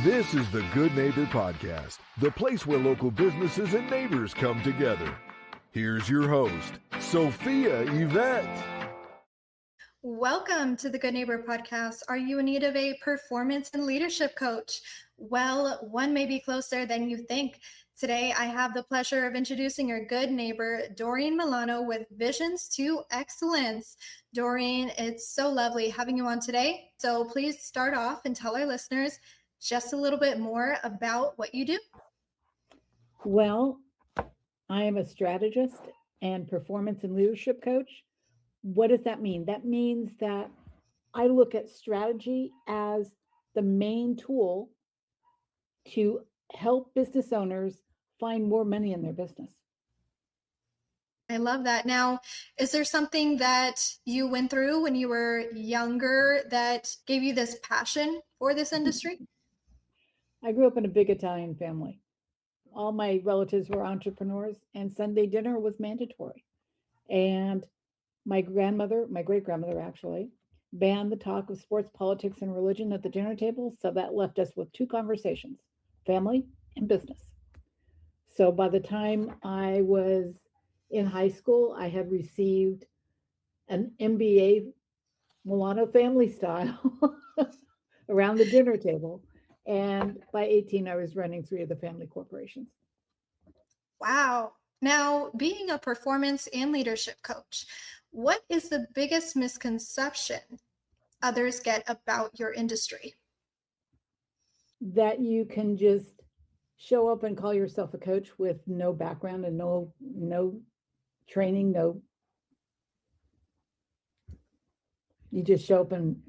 This is the Good Neighbor Podcast, the place where local businesses and neighbors come together. Here's your host, Sophia Yvette. Welcome to the Good Neighbor Podcast. Are you in need of a performance and leadership coach? Well, one may be closer than you think. Today, I have the pleasure of introducing your good neighbor, Doreen Milano with Visions to Excellence. Doreen, it's so lovely having you on today. So please start off and tell our listeners just a little bit more about what you do. Well, I am a strategist and performance and leadership coach. What does that mean? That means that I look at strategy as the main tool to help business owners find more money in their business. I love that. Now, is there something that you went through when you were younger that gave you this passion for this industry? I grew up in a big Italian family. All my relatives were entrepreneurs, and Sunday dinner was mandatory. And my great grandmother actually, banned the talk of sports, politics, and religion at the dinner table. So that left us with two conversations, family and business. So by the time I was in high school, I had received an MBA Milano family style around the dinner table. And by 18, I was running 3 of the family corporations. Wow. Now, being a performance and leadership coach, what is the biggest misconception others get about your industry? That you can just show up and call yourself a coach with no background and no training, you just show up and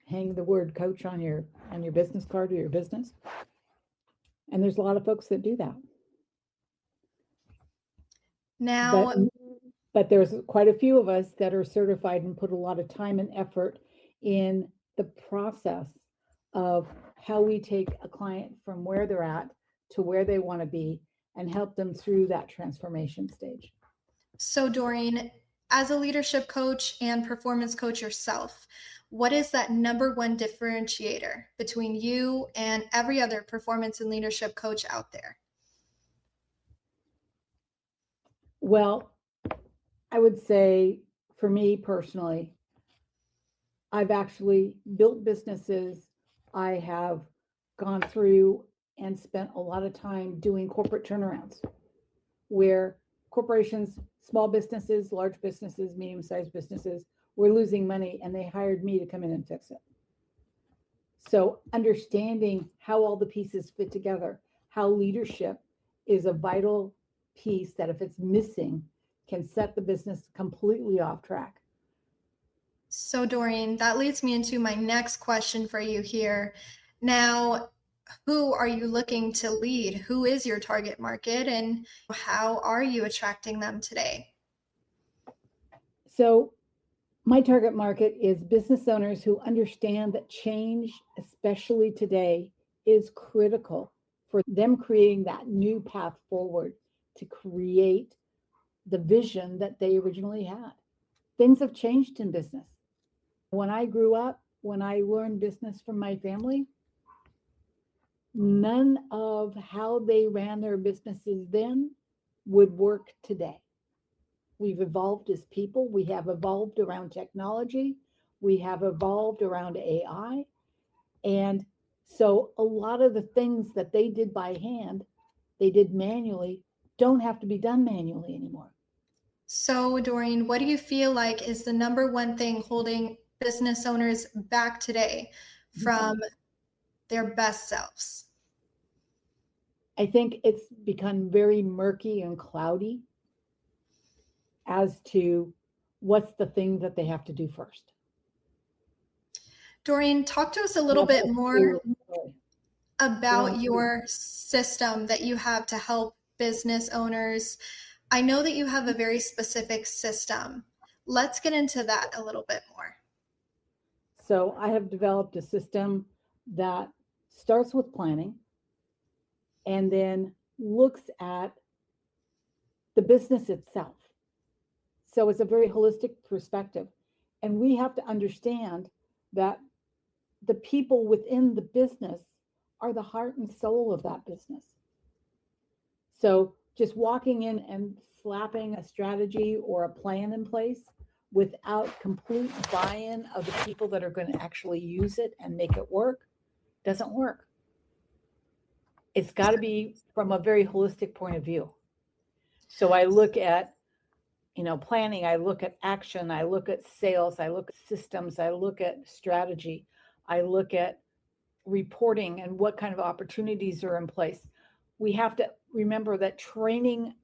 hang the word coach on your business card or your business. And there's a lot of folks that do that. Now, but there's quite a few of us that are certified and put a lot of time and effort in the process of how we take a client from where they're at to where they want to be and help them through that transformation stage. So Doreen, as a leadership coach and performance coach yourself, what is that number one differentiator between you and every other performance and leadership coach out there? Well, I would say for me personally, I've actually built businesses. I have gone through and spent a lot of time doing corporate turnarounds where corporations, small businesses, large businesses, medium-sized businesses were losing money, and they hired me to come in and fix it. So understanding how all the pieces fit together, how leadership is a vital piece that if it's missing can set the business completely off track. So Doreen, that leads me into my next question for you here. Now, who are you looking to lead? Who is your target market, and how are you attracting them today? So my target market is business owners who understand that change, especially today, is critical for them creating that new path forward to create the vision that they originally had. Things have changed in business. When I grew up, when I learned business from my family, none of how they ran their businesses then would work today. We've evolved as people. We have evolved around technology. We have evolved around AI. And so a lot of the things that they did by hand, they did manually, don't have to be done manually anymore. So Doreen, what do you feel like is the number one thing holding business owners back today from their best selves? I think it's become very murky and cloudy as to what's the thing that they have to do first. Doreen, talk to us a little bit more about your system that you have to help business owners. I know that you have a very specific system. Let's get into that a little bit more. So I have developed a system that starts with planning and then looks at the business itself. So it's a very holistic perspective. And we have to understand that the people within the business are the heart and soul of that business. So just walking in and slapping a strategy or a plan in place without complete buy-in of the people that are going to actually use it and make it work doesn't work. It's got to be from a very holistic point of view. So I look at, planning, I look at action, I look at sales, I look at systems, I look at strategy, I look at reporting and what kind of opportunities are in place. We have to remember that training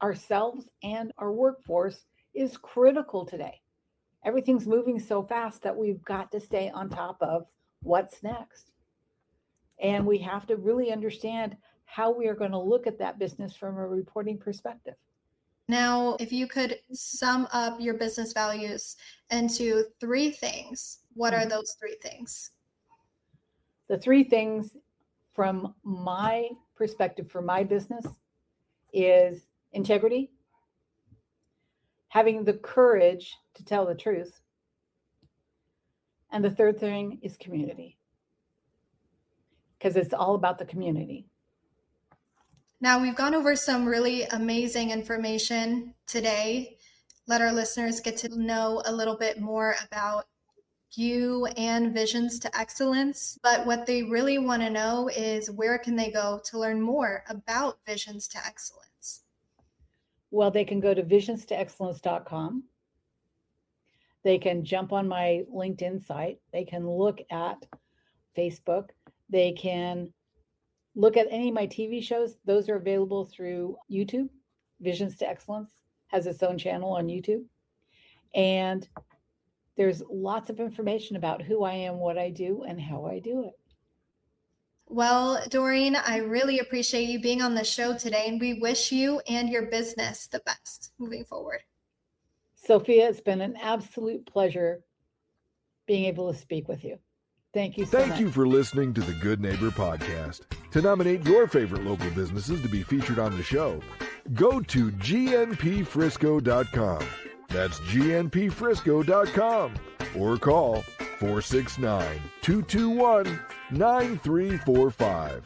ourselves and our workforce is critical today. Everything's moving so fast that we've got to stay on top of what's next. And we have to really understand how we are going to look at that business from a reporting perspective. Now, if you could sum up your business values into 3 things, what are those 3 things? The 3 things from my perspective for my business is integrity, having the courage to tell the truth, and the 3rd thing is community, because it's all about the community. Now, we've gone over some really amazing information today. Let our listeners get to know a little bit more about you and Visions to Excellence. But what they really want to know is, where can they go to learn more about Visions to Excellence? Well, they can go to visionstoexcellence.com. They can jump on my LinkedIn site. They can look at Facebook. They can look at any of my TV shows. Those are available through YouTube. Visions to Excellence has its own channel on YouTube. And there's lots of information about who I am, what I do, and how I do it. Well, Doreen, I really appreciate you being on the show today, and we wish you and your business the best moving forward. Sophia, it's been an absolute pleasure being able to speak with you. Thank you so much. Thank you for listening to the Good Neighbor Podcast. To nominate your favorite local businesses to be featured on the show, go to gnpfrisco.com. That's gnpfrisco.com, or call 469-221-9345.